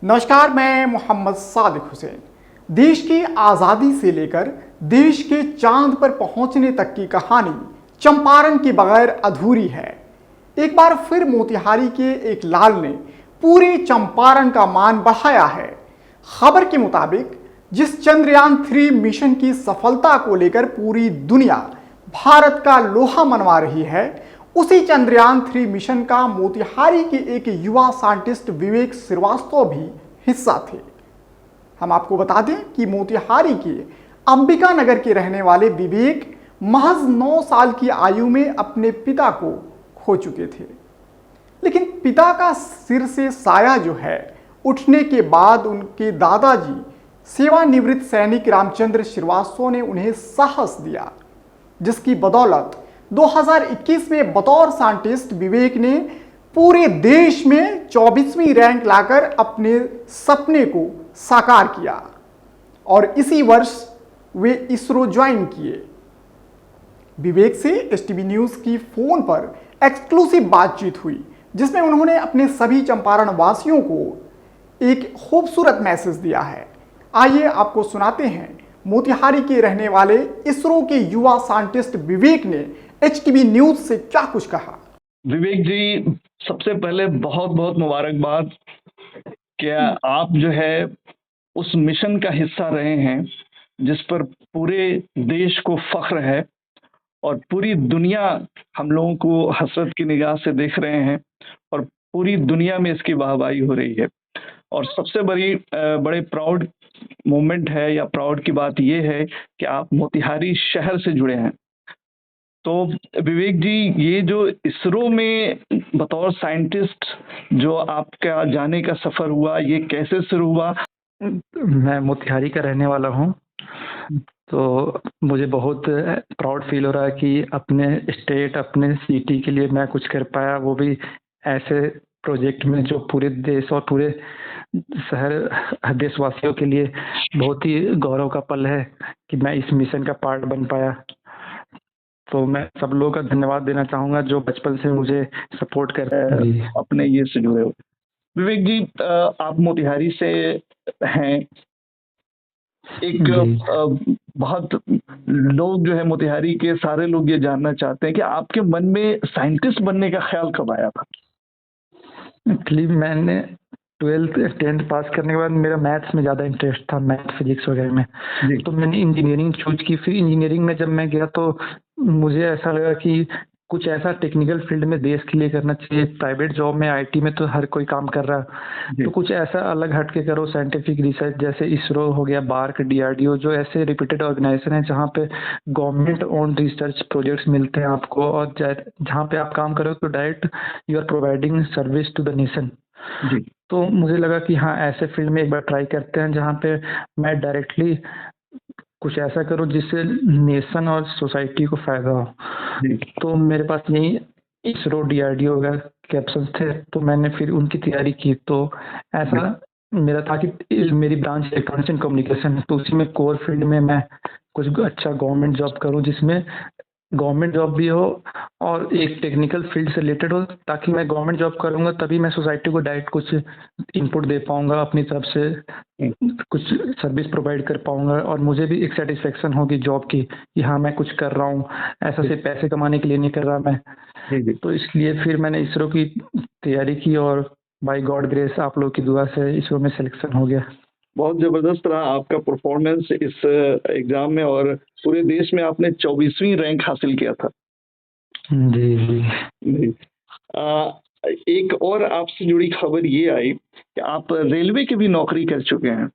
नमस्कार, मैं मोहम्मद सादिक हुसैन। देश की आज़ादी से लेकर देश के चांद पर पहुंचने तक की कहानी चंपारण के बगैर अधूरी है। एक बार फिर मोतिहारी के एक लाल ने पूरे चंपारण का मान बढ़ाया है। खबर के मुताबिक जिस चंद्रयान 3 मिशन की सफलता को लेकर पूरी दुनिया भारत का लोहा मनवा रही है, उसी चंद्रयान 3 मिशन का मोतिहारी के एक युवा साइंटिस्ट विवेक श्रीवास्तव भी हिस्सा थे। हम आपको बता दें कि मोतिहारी के अंबिका नगर के रहने वाले विवेक महज 9 साल की आयु में अपने पिता को खो चुके थे। लेकिन पिता का सिर से साया जो है उठने के बाद उनके दादाजी सेवानिवृत्त सैनिक रामचंद्र श्रीवास्तव ने उन्हें साहस दिया, जिसकी बदौलत 2021 में बतौर साइंटिस्ट विवेक ने पूरे देश में 24वीं रैंक लाकर अपने सपने को साकार किया और इसी वर्ष वे इसरो ज्वाइन किए। विवेक से एसटीवी न्यूज़ की फोन पर एक्सक्लूसिव बातचीत हुई, जिसमें उन्होंने अपने सभी चंपारण वासियों को एक खूबसूरत मैसेज दिया है। आइए आपको सुनाते हैं मोतिहारी के रहने वाले इसरो के युवा साइंटिस्ट विवेक ने एचटीवी न्यूज़ से क्या कुछ कहा। विवेक जी, सबसे पहले बहुत बहुत मुबारकबाद। क्या आप जो है उस मिशन का हिस्सा रहे हैं जिस पर पूरे देश को फख्र है और पूरी दुनिया हम लोगों को हसरत की निगाह से देख रहे हैं और पूरी दुनिया में इसकी वाहवाही हो रही है। और सबसे बड़े प्राउड मोमेंट है या प्राउड की बात यह है कि आप मोतिहारी शहर से जुड़े हैं। तो विवेक जी, ये जो इसरो में बतौर साइंटिस्ट जो आपका जाने का सफर हुआ, ये कैसे शुरू हुआ? मैं मोतिहारी का रहने वाला हूँ, तो मुझे बहुत प्राउड फील हो रहा है कि अपने स्टेट, अपने सिटी के लिए मैं कुछ कर पाया, वो भी ऐसे प्रोजेक्ट में जो पूरे देश और पूरे शहर देशवासियों के लिए बहुत ही गौरव का पल है कि मैं इस मिशन का पार्ट बन पाया। तो मैं सब लोगों का धन्यवाद देना चाहूँगा जो बचपन से मुझे सपोर्ट कर रहे हैं अपने ये से जुड़े हो। विवेक जी, आप मोतिहारी से हैं। एक बहुत लोग जो है मोतिहारी के सारे लोग ये जानना चाहते हैं कि आपके मन में साइंटिस्ट बनने का ख्याल कब आया था? एक्चुअली मैंने 12th 10th पास करने के बाद मेरा मैथ्स में ज़्यादा इंटरेस्ट था, मैथ फिजिक्स वगैरह में। तो मैंने इंजीनियरिंग चूज की। फिर इंजीनियरिंग में जब मैं गया तो मुझे ऐसा लगा कि कुछ ऐसा टेक्निकल फील्ड में देश के लिए करना चाहिए। प्राइवेट जॉब में आईटी में तो हर कोई काम कर रहा है, तो कुछ ऐसा अलग हट के करो। साइंटिफिक रिसर्च जैसे इसरो हो गया, बार्क, डीआरडीओ, जो ऐसे रिप्यूटेड ऑर्गेनाइजेशन है जहाँ पे गवर्नमेंट ओन रिसर्च प्रोजेक्ट्स मिलते हैं आपको, और जहाँ पे आप काम करो तो direct you are providing service to the nation. तो मुझे लगा कि हाँ, ऐसे फील्ड में एक बार ट्राई करते हैं जहाँ पे मैं डायरेक्टली कुछ ऐसा करूँ जिससे नेशन और सोसाइटी को फायदा हो। तो मेरे पास यही इसरो, डीआरडीओ वगैरह के ऑप्शन थे, तो मैंने फिर उनकी तैयारी की। तो ऐसा मेरा था कि मेरी ब्रांच इलेक्ट्रॉनिक्स एंड कम्युनिकेशन है, तो उसी में कोर फील्ड में मैं कुछ अच्छा गवर्नमेंट जॉब करूँ जिसमें गवर्नमेंट जॉब भी हो और एक टेक्निकल फील्ड से रिलेटेड हो, ताकि मैं गवर्नमेंट जॉब करूँगा तभी मैं सोसाइटी को डायरेक्ट कुछ इनपुट दे पाऊँगा, अपनी तरफ से कुछ सर्विस प्रोवाइड कर पाऊँगा और मुझे भी एक सेटिस्फेक्शन होगी जॉब की कि हाँ, मैं कुछ कर रहा हूँ, ऐसा सिर्फ पैसे कमाने के लिए नहीं कर रहा मैं। तो इसलिए फिर मैंने इसरो की तैयारी की और बाय गॉड ग्रेस आप लोग की दुआ से इसरो में सिलेक्शन हो गया। बहुत जबरदस्त रहा आपका परफॉर्मेंस इस एग्जाम में और पूरे देश में आपने 24वीं रैंक हासिल किया था। जी। एक और आपसे जुड़ी खबर ये आई कि आप रेलवे की भी नौकरी कर चुके हैं।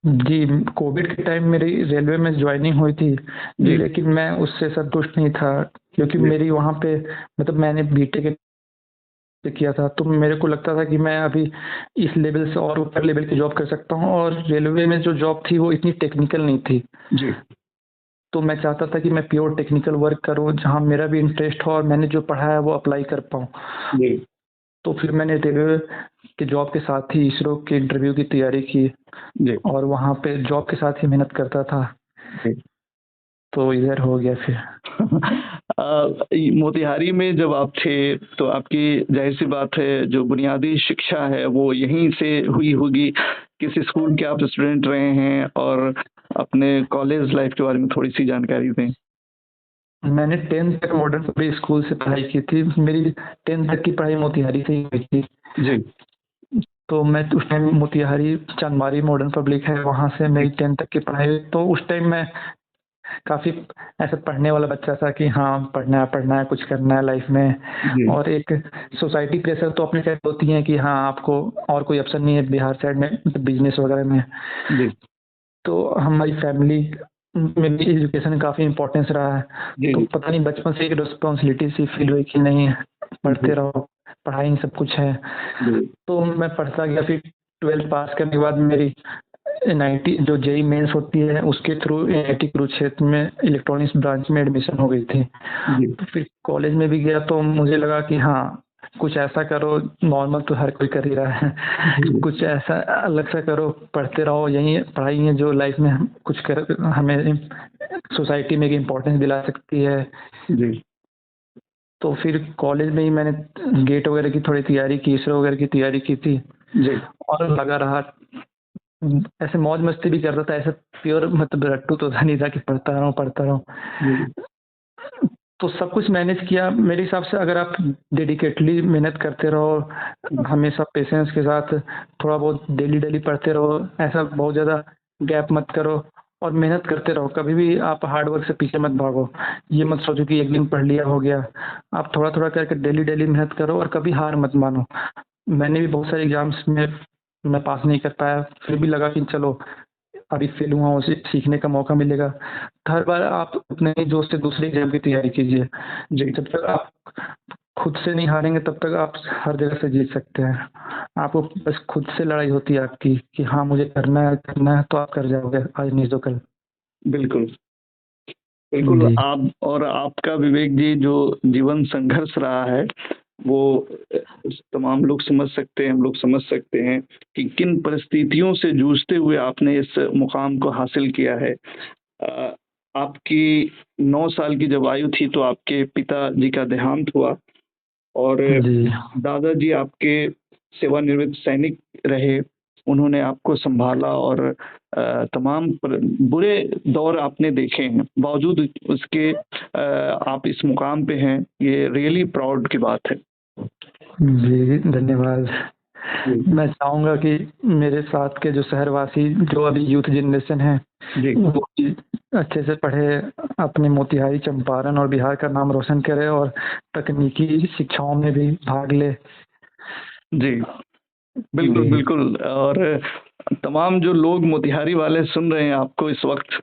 जी, कोविड के टाइम मेरी रेलवे में ज्वाइनिंग हुई थी जी, लेकिन मैं उससे संतुष्ट नहीं था क्योंकि मेरी वहाँ पे मतलब मैंने बीटेक किया था, तो मेरे को लगता था कि मैं अभी इस लेवल से और ऊपर लेवल की जॉब कर सकता हूँ, और रेलवे में जो जॉब थी वो इतनी टेक्निकल नहीं थी जी। तो मैं चाहता था कि मैं प्योर टेक्निकल वर्क करूँ जहाँ मेरा भी इंटरेस्ट हो और मैंने जो पढ़ा है वो अप्लाई कर पाऊँ। तो फिर मैंने रेलवे के जॉब के साथ ही इसरो के इंटरव्यू की तैयारी की जी, और वहाँ पे जॉब के साथ ही मेहनत करता था। तो इधर हो गया फिर। मोतिहारी में जब आप थे तो आपकी जाहिर सी बात है जो बुनियादी शिक्षा है वो यहीं से हुई होगी। किस स्कूल के आप स्टूडेंट रहे हैं और अपने कॉलेज लाइफ के बारे में थोड़ी सी जानकारी दें। मैंने 10th तक मॉडर्न पब्लिक स्कूल से पढ़ाई की थी। मेरी 10th तक की पढ़ाई मोतिहारी से ही हुई थी। जी। तो मैं उस टाइम मोतिहारी चांदमारी मॉडर्न पब्लिक है, वहाँ से मेरी 10th तक की पढ़ाई हुई। तो उस टाइम मैं काफ़ी ऐसा पढ़ने वाला बच्चा था कि हाँ पढ़ना है, कुछ करना है लाइफ में। जी। और एक सोसाइटी प्रेशर तो अपने साइड होती है कि हाँ आपको और कोई ऑप्शन नहीं है बिहार साइड में बिजनेस वगैरह में। जी। तो हमारी फैमिली में भी एजुकेशन काफ़ी इम्पोर्टेंस रहा है। जी। तो पता नहीं बचपन से एक रिस्पॉन्सिबिलिटी सी फील हुई कि नहीं पढ़ते रहो, पढ़ाई ही सब कुछ है। जी। तो मैं पढ़ता गया। फिर 12th पास करने के बाद मेरी एनआईटी जो जेई मेंस होती है उसके थ्रू एनआईटी कुरुक्षेत्र में इलेक्ट्रॉनिक्स ब्रांच में एडमिशन हो गई थी। जी। तो फिर कॉलेज में भी गया तो मुझे लगा कि हाँ कुछ ऐसा करो, नॉर्मल तो हर कोई कर ही रहा है। कुछ ऐसा अलग सा करो, पढ़ते रहो, यही पढ़ाई है जो लाइफ में कुछ कर हमें सोसाइटी में एक इम्पोर्टेंस दिला सकती है। जी। तो फिर कॉलेज में ही मैंने गेट वगैरह की थोड़ी तैयारी की, इसरो वगैरह की तैयारी की थी। जी। और लगा रहा ऐसे मौज मस्ती भी करता था, ऐसे प्योर मतलब रट्टू तो था नहीं था कि पढ़ता रहूं। तो सब कुछ मैनेज किया। मेरे हिसाब से अगर आप डेडिकेटली मेहनत करते रहो, हमेशा पेशेंस के साथ थोड़ा बहुत डेली पढ़ते रहो, ऐसा बहुत ज़्यादा गैप मत करो और मेहनत करते रहो। कभी भी आप हार्ड वर्क से पीछे मत भागो। ये मत सोचो कि एक दिन पढ़ लिया हो गया। आप थोड़ा करके डेली मेहनत करो और कभी हार मत मानो। मैंने भी बहुत सारे एग्जाम्स में मैं पास नहीं कर पाया, फिर भी लगा कि चलो अभी फेल हुआ हूँ, उसे सीखने का मौका मिलेगा। तो हर बार आप अपने ही जोश से दूसरे एग्जाम की तैयारी कीजिए। जब तक आप खुद से नहीं हारेंगे तब तक आप हर जगह से जीत सकते हैं। आपको बस खुद से लड़ाई होती है आपकी कि हाँ मुझे करना है तो आप कर जाओगे आज नहीं तो कल। बिल्कुल। बिल्कुल। जी। आप और आपका विवेक जी जो जीवन संघर्ष रहा है वो तमाम लोग समझ सकते हैं, हम लोग समझ सकते हैं कि किन परिस्थितियों से जूझते हुए आपने इस मुकाम को हासिल किया है। आपकी 9 साल की जब आयु थी तो आपके पिताजी का देहांत हुआ और जी। दादाजी आपके सेवानिवृत्त सैनिक रहे। उन्होंने आपको संभाला और तमाम बुरे दौर आपने देखे हैं, बावजूद उसके आप इस मुकाम पे हैं, ये रियली प्राउड की बात है। जी धन्यवाद। मैं चाहूँगा कि मेरे साथ के जो शहरवासी जो अभी यूथ जनरेशन है जी। वो भी अच्छे से पढ़े, अपने मोतिहारी, चंपारण और बिहार का नाम रोशन करे और तकनीकी शिक्षाओं में भी भाग ले। जी। बिल्कुल, जी। बिल्कुल। और तमाम जो लोग मोतिहारी वाले सुन रहे हैं आपको इस वक़्त,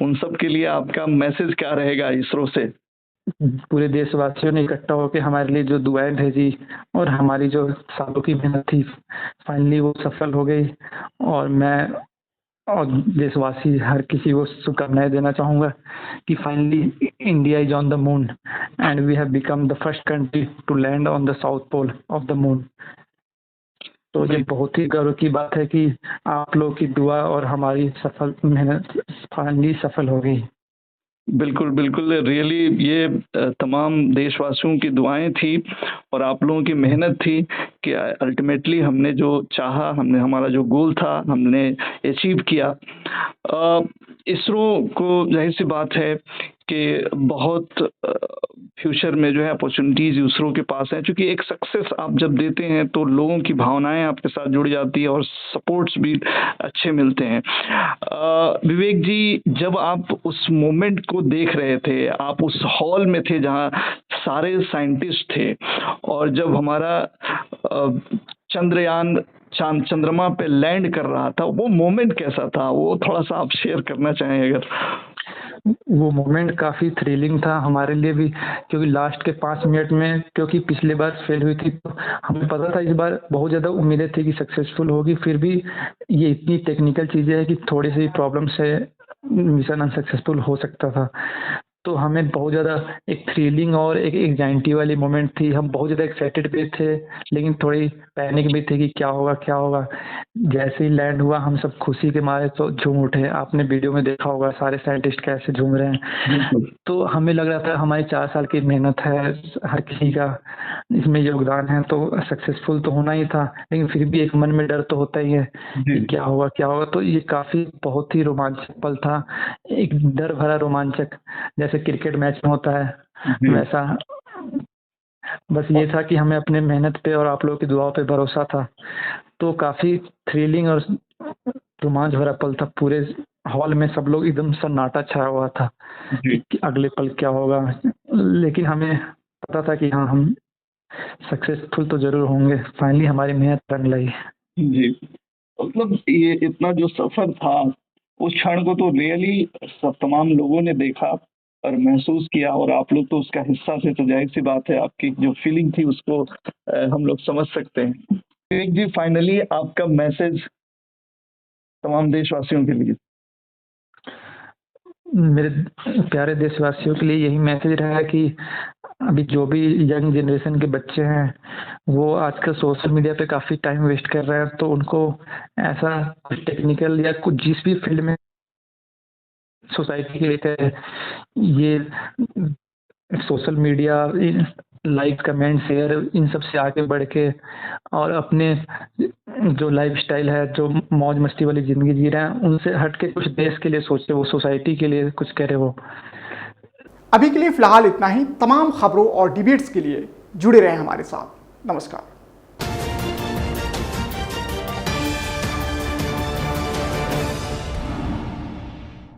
उन सब के लिए आपका मैसेज क्या रहेगा इसरो से? पूरे देशवासियों ने इकट्ठा होकर हमारे लिए जो दुआएं भेजी और हमारी जो सालों की मेहनत थी फाइनली वो सफल हो गई। और मैं और देशवासी हर किसी को शुभकामनाएं देना चाहूँगा कि finally India is on the moon and we have become the first country to land on the south pole of the moon. तो ये बहुत ही गर्व की बात है कि आप लोग की दुआ और हमारी सफल मेहनत फाइनली सफल हो गई। बिल्कुल, बिल्कुल। रियली ये तमाम देशवासियों की दुआएँ थी और आप लोगों की मेहनत थी कि अल्टीमेटली हमने जो चाहा, हमने हमारा जो गोल था, हमने अचीव किया। इसरो को ज़ाहिर-सी बात है कि बहुत फ्यूचर में जो है अपॉर्च्युनिटीज़ इसरो के पास हैं, चूँकि एक सक्सेस आप जब देते हैं तो लोगों की भावनाएँ आपके साथ जुड़ जाती है और सपोर्ट्स भी अच्छे मिलते हैं। विवेक जी जब आप उस मोमेंट को देख रहे थे, आप उस हॉल में थे जहाँ सारे साइंटिस्ट थे और जब हमारा चंद्रयान चंद्रमा पे लैंड कर रहा था, वो मोमेंट कैसा था? वो थोड़ा-सा आप शेयर करना चाहें अगर? वो मोमेंट काफ़ी थ्रिलिंग था हमारे लिए भी, क्योंकि लास्ट के 5 मिनट में, क्योंकि पिछली बार फेल हुई थी तो हमें पता था इस बार बहुत ज़्यादा उम्मीदें थी कि सक्सेसफुल होगी। फिर भी ये इतनी टेक्निकल चीज़ें हैं कि थोड़ी सी प्रॉब्लम से मिशन अनसक्सेसफुल हो सकता था। तो हमें बहुत ज़्यादा एक थ्रिलिंग और एक एंग्जाइटी वाली मोमेंट थी। हम बहुत ज़्यादा एक्साइटेड भी थे, लेकिन थोड़ी पैनिक भी थी कि क्या होगा क्या होगा। जैसे ही लैंड हुआ हम सब खुशी के मारे तो झूम उठे। आपने वीडियो में देखा होगा सारे साइंटिस्ट कैसे झूम रहे हैं। तो हमें लग रहा था हमारी 4 साल की मेहनत है, हर किसी का इसमें योगदान है, तो सक्सेसफुल तो होना ही था। लेकिन फिर भी एक मन में डर तो होता ही है कि क्या होगा क्या होगा। तो ये काफ़ी बहुत ही रोमांचक पल था, एक डर भरा रोमांचक, जैसे क्रिकेट मैच में होता है वैसा। बस ये था कि हमें अपने मेहनत पे और आप लोगों की दुआओं पे भरोसा था। तो काफ़ी थ्रिलिंग और रोमांच भरा पल था। पूरे हॉल में सब लोग एकदम सन्नाटा छाया हुआ था कि अगले पल क्या होगा। लेकिन हमें पता था कि हाँ, हम सक्सेसफुल तो ज़रूर होंगे। फाइनली हमारी मेहनत रंग लाई। जी, मतलब ये इतना जो सफ़र था, उस क्षण को तो रियली सब तमाम लोगों ने देखा और महसूस किया और आप लोग तो उसका हिस्सा थे, तो ज़ाहिर-सी बात है आपकी जो फीलिंग थी उसको हम लोग समझ सकते हैं। विवेक जी, फाइनली आपका मैसेज तमाम देशवासियों के लिए? मेरे प्यारे देशवासियों के लिए यही मैसेज रहेगा कि अभी जो भी यंग जनरेशन के बच्चे हैं, वो आजकल सोशल मीडिया पे काफ़ी टाइम वेस्ट कर रहे हैं। तो उनको ऐसा कुछ टेक्निकल या कुछ जिस भी फील्ड में सोसाइटी के लिए ये social media, like, comment, share, इन सब से आगे बढ़ के और अपने जो लाइफ़स्टाइल है, जो मौज मस्ती वाली ज़िंदगी जी रहे हैं, उनसे हट के कुछ देश के लिए सोचे, वो सोसाइटी के लिए कुछ करे वो। अभी के लिए फिलहाल इतना ही। तमाम खबरों और डिबेट्स के लिए जुड़े रहें हमारे साथ। नमस्कार।